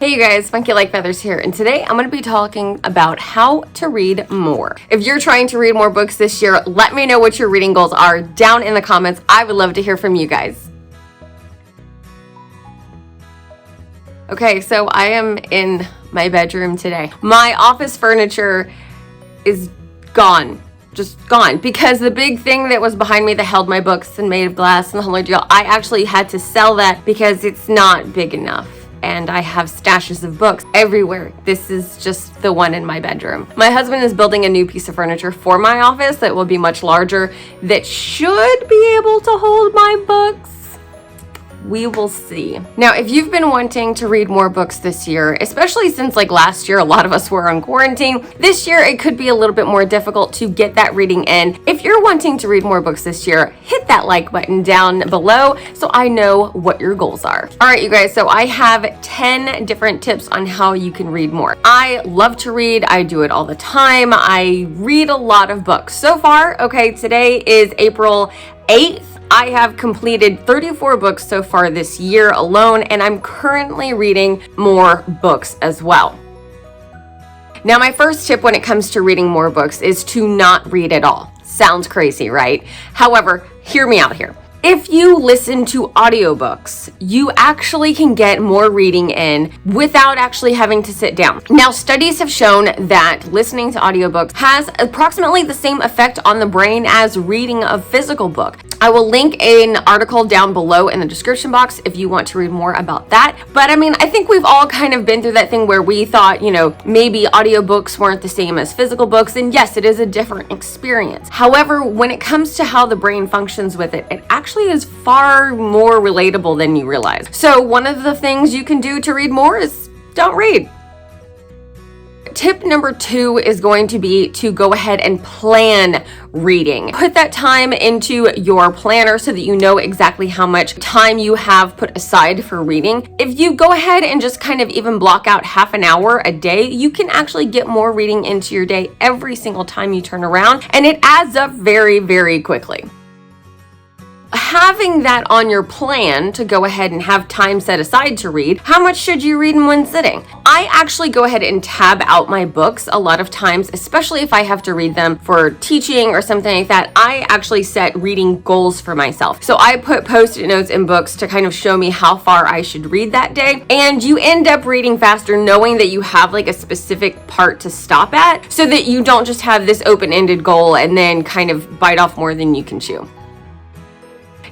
Hey you guys, Funky Like Feathers here, and today I'm going to be talking about how to read more. If you're trying to read more books this year, let me know what your reading goals are down in the comments. I would love to hear from you guys. Okay, so I am in my bedroom today. My office furniture is gone. Just gone, because the big thing that was behind me that held my books and made of glass and the whole deal, I actually had to sell that because it's not big enough. And I have stashes of books everywhere. This is just the one in my bedroom. My husband is building a new piece of furniture for my office that will be much larger, that should be able to hold my books. We will see. Now, if you've been wanting to read more books this year, especially since last year, a lot of us were on quarantine, this year it could be a little bit more difficult to get that reading in. If you're wanting to read more books this year, hit that like button down below so I know what your goals are. All right, you guys, so I have 10 different tips on how you can read more. I love to read. I do it all the time. I read a lot of books. So far, okay, today is April 8th. I have completed 34 books so far this year alone, and I'm currently reading more books as well. Now, my first tip when it comes to reading more books is to not read at all. Sounds crazy, right? However, hear me out here. If you listen to audiobooks, you actually can get more reading in without actually having to sit down. Now, studies have shown that listening to audiobooks has approximately the same effect on the brain as reading a physical book. I will link an article down below in the description box if you want to read more about that. But I think we've all kind of been through that thing where we thought, maybe audiobooks weren't the same as physical books. And yes, it is a different experience. However, when it comes to how the brain functions with it, it actually is far more relatable than you realize. So one of the things you can do to read more is don't read. Tip number 2 is going to be to go ahead and plan reading. Put that time into your planner so that you know exactly how much time you have put aside for reading. If you go ahead and just kind of even block out half an hour a day, you can actually get more reading into your day every single time you turn around, and it adds up very, very quickly. Having that on your plan to go ahead and have time set aside to read, how much should you read in one sitting? I actually go ahead and tab out my books a lot of times, especially if I have to read them for teaching or something like that. I actually set reading goals for myself. So I put post-it notes in books to kind of show me how far I should read that day. And you end up reading faster knowing that you have a specific part to stop at, so that you don't just have this open-ended goal and then kind of bite off more than you can chew.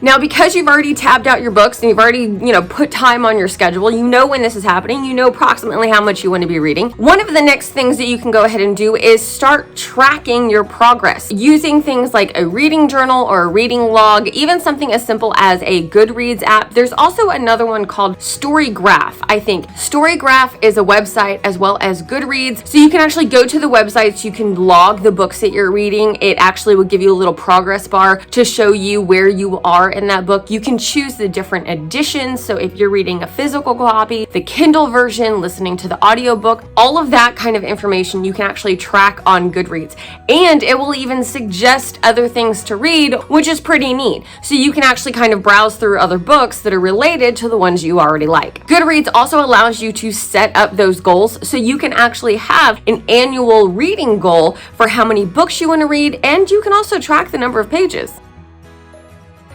Now, because you've already tabbed out your books and you've already, put time on your schedule, you know when this is happening, you know approximately how much you want to be reading. One of the next things that you can go ahead and do is start tracking your progress using things like a reading journal or a reading log, even something as simple as a Goodreads app. There's also another one called Storygraph, I think. Storygraph is a website as well as Goodreads. So you can actually go to the websites, you can log the books that you're reading. It actually will give you a little progress bar to show you where you are in that book. You can choose the different editions. So if you're reading a physical copy, the Kindle version, listening to the audiobook, all of that kind of information you can actually track on Goodreads. And it will even suggest other things to read, which is pretty neat. So you can actually kind of browse through other books that are related to the ones you already like. Goodreads also allows you to set up those goals, so you can actually have an annual reading goal for how many books you want to read, and you can also track the number of pages.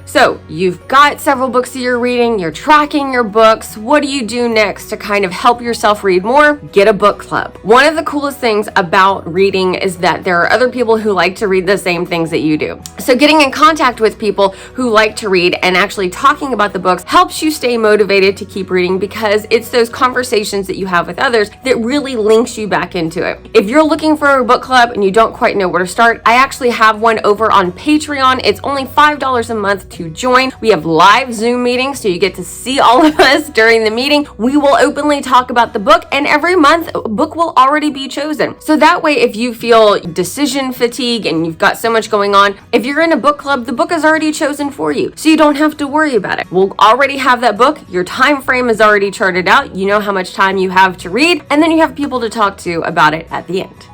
So you've got several books that you're reading, you're tracking your books. What do you do next to kind of help yourself read more? Get a book club. One of the coolest things about reading is that there are other people who like to read the same things that you do. So getting in contact with people who like to read and actually talking about the books helps you stay motivated to keep reading, because it's those conversations that you have with others that really links you back into it. If you're looking for a book club and you don't quite know where to start, I actually have one over on Patreon. It's only $5 a month to join. We have live Zoom meetings, so you get to see all of us during the meeting. We will openly talk about the book, and every month a book will already be chosen. So that way, if you feel decision fatigue and you've got so much going on, if you're in a book club, the book is already chosen for you, so you don't have to worry about it. We'll already have that book. Your time frame is already charted out. You know how much time you have to read, and then you have people to talk to about it at the end.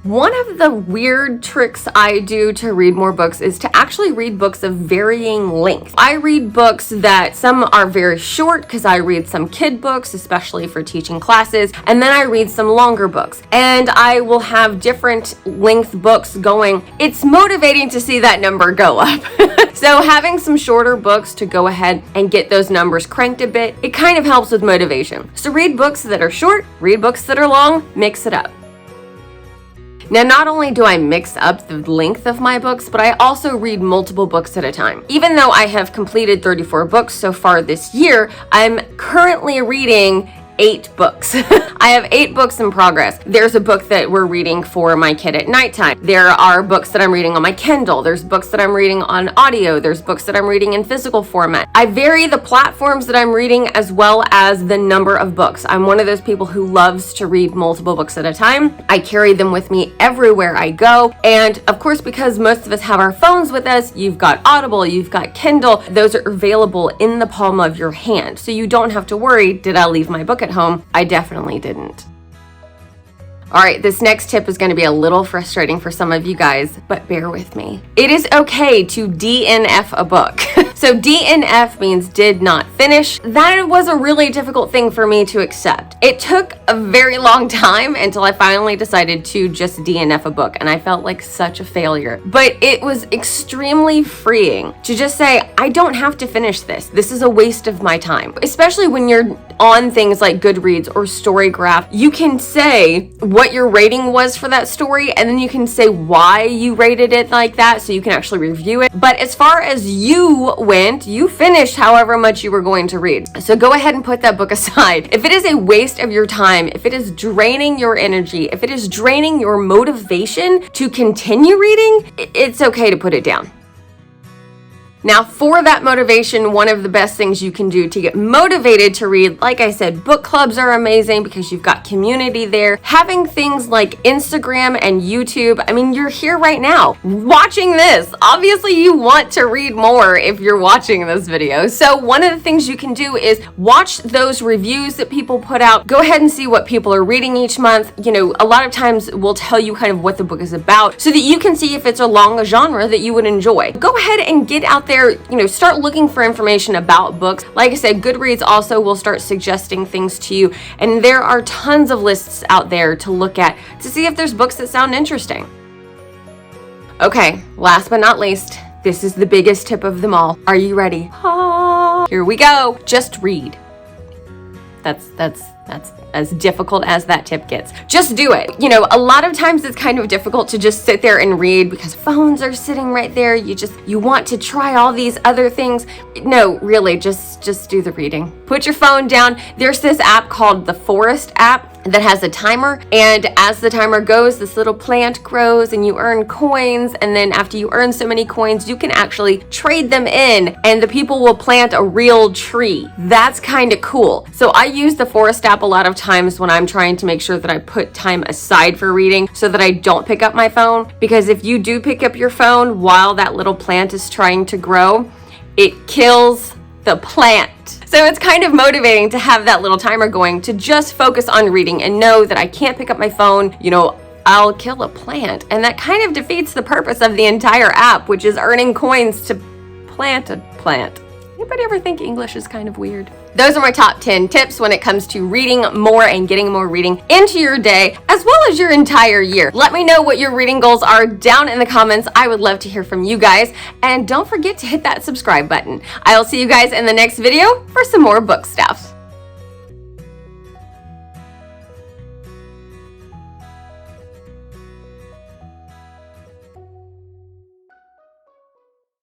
One of the weird tricks I do to read more books is to actually read books of varying length. I read books that some are very short because I read some kid books, especially for teaching classes, and then I read some longer books. And I will have different length books going. It's motivating to see that number go up. So having some shorter books to go ahead and get those numbers cranked a bit, it kind of helps with motivation. So read books that are short, read books that are long, mix it up. Now, not only do I mix up the length of my books, but I also read multiple books at a time. Even though I have completed 34 books so far this year, I'm currently reading 8 books. I have 8 books in progress. There's a book that we're reading for my kid at nighttime. There are books that I'm reading on my Kindle. There's books that I'm reading on audio. There's books that I'm reading in physical format. I vary the platforms that I'm reading as well as the number of books. I'm one of those people who loves to read multiple books at a time. I carry them with me everywhere I go. And of course, because most of us have our phones with us, you've got Audible, you've got Kindle. Those are available in the palm of your hand. So you don't have to worry, did I leave my book at home? I definitely didn't. All right, this next tip is going to be a little frustrating for some of you guys, but bear with me. It is okay to DNF a book. So DNF means did not finish. That was a really difficult thing for me to accept. It took a very long time until I finally decided to just DNF a book, and I felt like such a failure. But it was extremely freeing to just say, I don't have to finish this. This is a waste of my time. Especially when you're on things like Goodreads or Storygraph, you can say what your rating was for that story, and then you can say why you rated it like that, so you can actually review it. But as far as you went, you finished however much you were going to read. So go ahead and put that book aside. If it is a waste of your time, if it is draining your energy, if it is draining your motivation to continue reading, it's okay to put it down. Now, for that motivation, one of the best things you can do to get motivated to read, like I said, book clubs are amazing because you've got community there. Having things like Instagram and YouTube, I mean, you're here right now watching this. Obviously, you want to read more if you're watching this video. So one of the things you can do is watch those reviews that people put out. Go ahead and see what people are reading each month. You know, a lot of times we'll tell you kind of what the book is about so that you can see if it's along a genre that you would enjoy. Go ahead and get out there, you know, start looking for information about books. Like I said, Goodreads also will start suggesting things to you, and there are tons of lists out there to look at to see if there's books that sound interesting. Okay, last but not least, this is the biggest tip of them all. Are you ready? Here we go. Just read. That's as difficult as that tip gets. Just do it. You know, a lot of times it's kind of difficult to just sit there and read because phones are sitting right there. You want to try all these other things. No, really, just do the reading. Put your phone down. There's this app called the Forest app that has a timer, and as the timer goes, this little plant grows and you earn coins, and then after you earn so many coins, you can actually trade them in and the people will plant a real tree. That's kind of cool. So I use the Forest app a lot of times when I'm trying to make sure that I put time aside for reading so that I don't pick up my phone, because if you do pick up your phone while that little plant is trying to grow, it kills the plant. So it's kind of motivating to have that little timer going to just focus on reading and know that I can't pick up my phone, you know, I'll kill a plant. And that kind of defeats the purpose of the entire app, which is earning coins to plant a plant. Anybody ever think English is kind of weird? Those are my top 10 tips when it comes to reading more and getting more reading into your day, as well as your entire year. Let me know what your reading goals are down in the comments. I would love to hear from you guys. And don't forget to hit that subscribe button. I'll see you guys in the next video for some more book stuff.